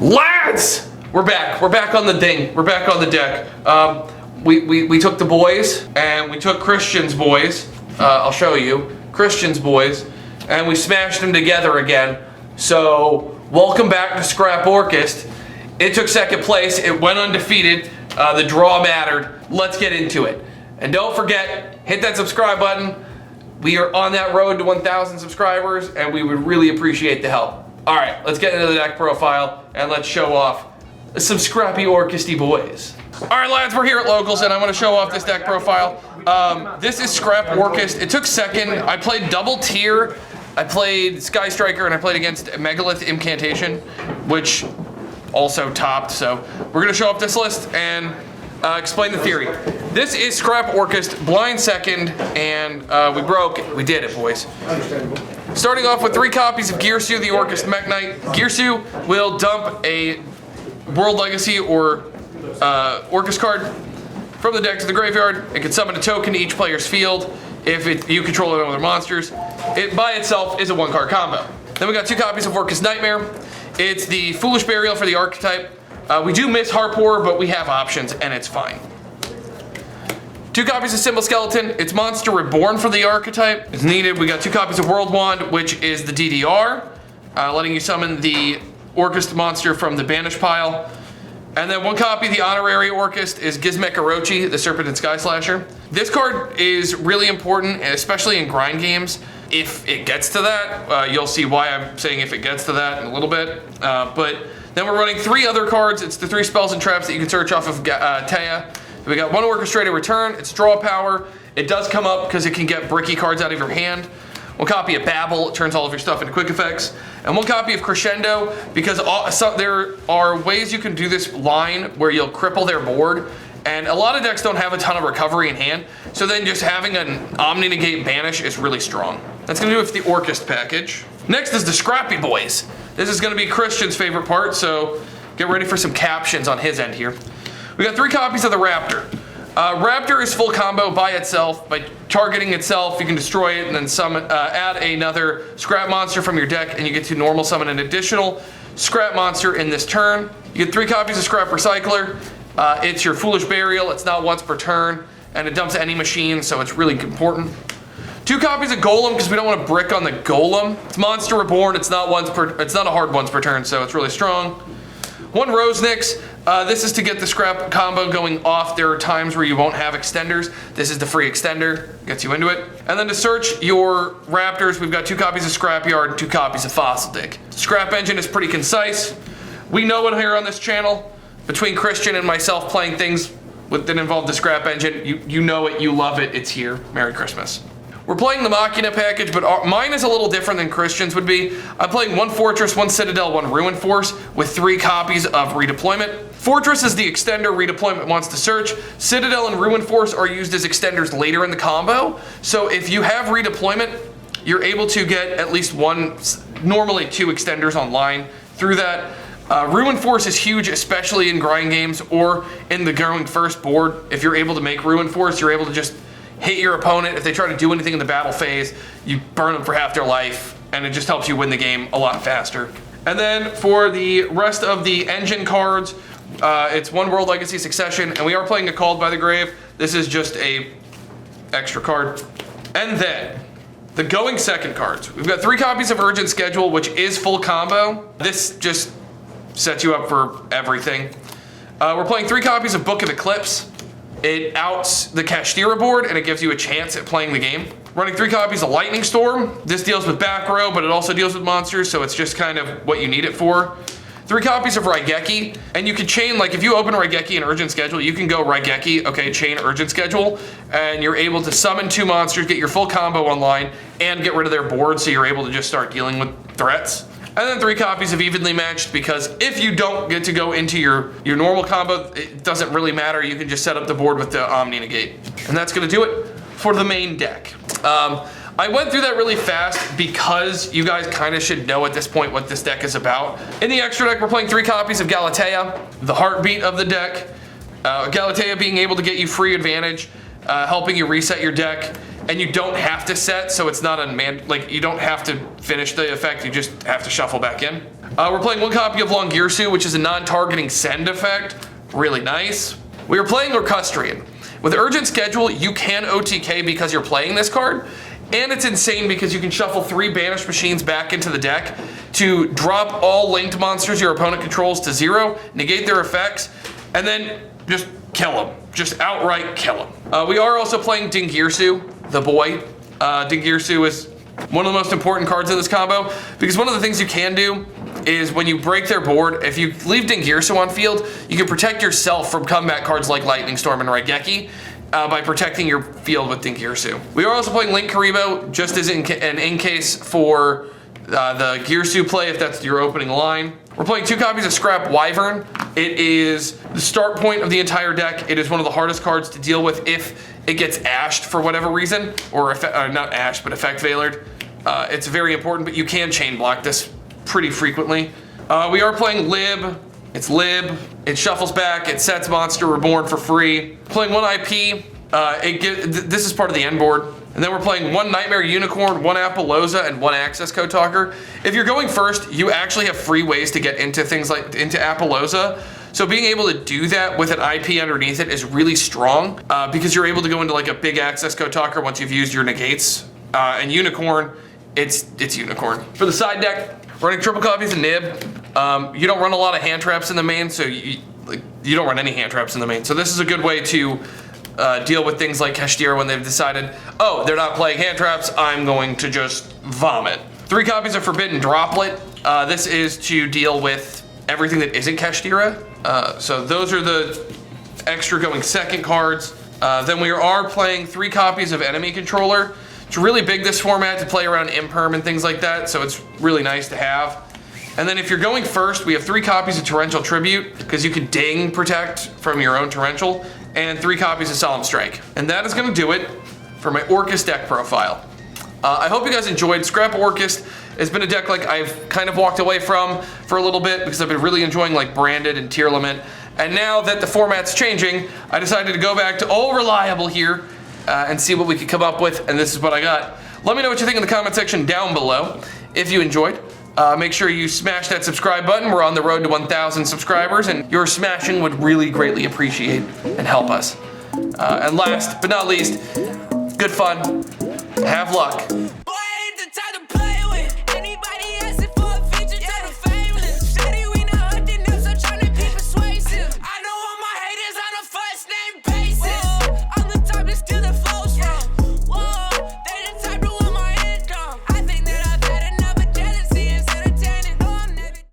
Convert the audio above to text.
Lads! We're back. We're back on the ding. We're back on the deck. We took the boys, and we took Christian's boys. I'll show you. Christian's boys. And we smashed them together again. So, welcome back to Scrap Orcust. It took second place. It went undefeated. The draw mattered. Let's get into it. And don't forget, hit that subscribe button. We are on that road to 1,000 subscribers, and we would really appreciate the help. All right, let's get into the deck profile, and let's show off some scrappy Orcusty boys. All right, lads, we're here at Locals, and I'm going to show off this deck profile. This is Scrap Orcust. It took second. I played double tier. I played Sky Striker, and I played against Megalith Incantation, which also topped. So we're going to show off this list and explain the theory. This is Scrap Orcust, blind second, and we broke it. We did it, boys. Starting off with 3 copies of Gearsu, the Orcust Mech Knight. Gearsu will dump a World Legacy or Orcust card from the deck to the graveyard. It can summon a token to each player's field if you control it over monsters. It by itself is a 1-card combo. Then we got 2 copies of Orcust Nightmare. It's the Foolish Burial for the archetype. We do miss Harpor, but we have options, and it's fine. 2 copies of Symbol Skeleton. It's Monster Reborn for the archetype. It's needed. We got 2 copies of World Wand, which is the DDR, letting you summon the Orcust monster from the banish pile. And then 1 copy of the Honorary Orcust is Gizmek Orochi, the Serpent and Sky Slasher. This card is really important, especially in grind games. If it gets to that, you'll see why I'm saying if it gets to that in a little bit. But then we're running 3 other cards. It's the 3 spells and traps that you can search off of Taya. We got 1 Orchestrated Return. It's draw power. It does come up because it can get bricky cards out of your hand. 1 copy of Babel. It turns all of your stuff into quick effects. And 1 copy of Crescendo, because there are ways you can do this line where you'll cripple their board. And a lot of decks don't have a ton of recovery in hand. So then just having an Omni Negate Banish is really strong. That's going to do it for the Orcust package. Next is the Scrappy Boys. This is going to be Christian's favorite part, so get ready for some captions on his end here. We got 3 copies of the Raptor. Raptor is full combo by itself. By targeting itself, you can destroy it and then summon, add another scrap monster from your deck, and you get to normal summon an additional scrap monster in this turn. You get 3 copies of Scrap Recycler. It's your Foolish Burial. It's not once per turn, and it dumps any machine, so it's really important. 2 copies of Golem, because we don't want to brick on the Golem. It's Monster Reborn. It's not a hard once per turn, so it's really strong. 1 Rosenix. This is to get the scrap combo going off. There are times where you won't have extenders. This is the free extender. Gets you into it. And then to search your Raptors, we've got 2 copies of Scrapyard and 2 copies of Fossil Dick. Scrap Engine is pretty concise. We know it here on this channel. Between Christian and myself playing things that involve the Scrap Engine, you know it, you love it, it's here. Merry Christmas. We're playing the Machina package, but mine is a little different than Christian's would be. I'm playing 1 Fortress, 1 Citadel, 1 Ruin Force with 3 copies of Redeployment. Fortress is the extender Redeployment wants to search. Citadel and Ruin Force are used as extenders later in the combo. So if you have Redeployment, you're able to get at least 1, normally 2 extenders online through that. Ruin Force is huge, especially in grind games or in the going first board. If you're able to make Ruin Force, you're able to just hit your opponent. If they try to do anything in the battle phase, you burn them for half their life, and it just helps you win the game a lot faster. And then for the rest of the engine cards, it's 1 World Legacy Succession, and we are playing a Called by the Grave. This is just a extra card. And then the going second cards. We've got 3 copies of Urgent Schedule, which is full combo. This just sets you up for everything. We're playing 3 copies of Book of Eclipse. It outs the Kashtira board, and it gives you a chance at playing the game. Running 3 copies of Lightning Storm. This deals with back row, but it also deals with monsters, so it's just kind of what you need it for. 3 copies of Raigeki, and you can chain, like if you open Raigeki in Urgent Schedule, you can go Raigeki, okay, chain Urgent Schedule, and you're able to summon 2 monsters, get your full combo online, and get rid of their board, so you're able to just start dealing with threats. And then 3 copies of Evenly Matched, because if you don't get to go into your normal combo, it doesn't really matter. You can just set up the board with the Omni Negate. And that's going to do it for the main deck. I went through that really fast because you guys kind of should know at this point what this deck is about. In the extra deck, we're playing 3 copies of Galatea, the heartbeat of the deck. Galatea being able to get you free advantage, helping you reset your deck. And you don't have to set, so it's not like you don't have to finish the effect, you just have to shuffle back in. We're playing one copy of Longirsu, which is a non-targeting send effect. Really nice. We are playing Orcustrian. With Urgent Schedule, you can OTK because you're playing this card, and it's insane because you can shuffle 3 Banished Machines back into the deck to drop all linked monsters your opponent controls to 0, negate their effects, and then just kill them. Just outright kill them. We are also playing Dingirsu, the boy. Dingirsu is one of the most important cards in this combo because one of the things you can do is when you break their board, if you leave Dingirsu on field, you can protect yourself from comeback cards like Lightning Storm and Raigeki by protecting your field with Dingirsu. We are also playing Link Karibo just as an in-case for the Girsu play if that's your opening line. We're playing 2 copies of Scrap Wyvern. It is the start point of the entire deck. It is one of the hardest cards to deal with if it gets ashed for whatever reason, or not ashed, but effect veilered. It's very important, but you can chain block this pretty frequently. We are playing Lib. It's Lib. It shuffles back. It sets Monster Reborn for free. Playing 1 IP. This is part of the end board. And then we're playing 1 Nightmare Unicorn, 1 Appaloosa, and 1 Access Code Talker. If you're going first, you actually have free ways to get into things like into Appaloosa. So being able to do that with an IP underneath it is really strong because you're able to go into like a big Access Code Talker once you've used your negates. And Unicorn, it's Unicorn. For the side deck, running triple copies of Nib. You don't run a lot of hand traps in the main, so you don't run any hand traps in the main. So this is a good way to deal with things like Kashtira when they've decided, oh, they're not playing hand traps, I'm going to just vomit. 3 copies of Forbidden Droplet. This is to deal with everything that isn't Kashtira. So those are the extra going second cards. Then we are playing 3 copies of Enemy Controller. It's really big this format to play around Imperm and things like that, so it's really nice to have. And then if you're going first, we have 3 copies of Torrential Tribute, because you can ding protect from your own Torrential, and 3 copies of Solemn Strike. And that is gonna do it for my Orcust deck profile. I hope you guys enjoyed. Scrap Orcust has been a deck like I've kind of walked away from for a little bit because I've been really enjoying like Branded and Tier Lament. And now that the format's changing, I decided to go back to All Reliable here and see what we could come up with, and this is what I got. Let me know what you think in the comment section down below. If you enjoyed, make sure you smash that subscribe button. We're on the road to 1,000 subscribers, and your smashing would really greatly appreciate and help us. And last but not least, good fun, have luck,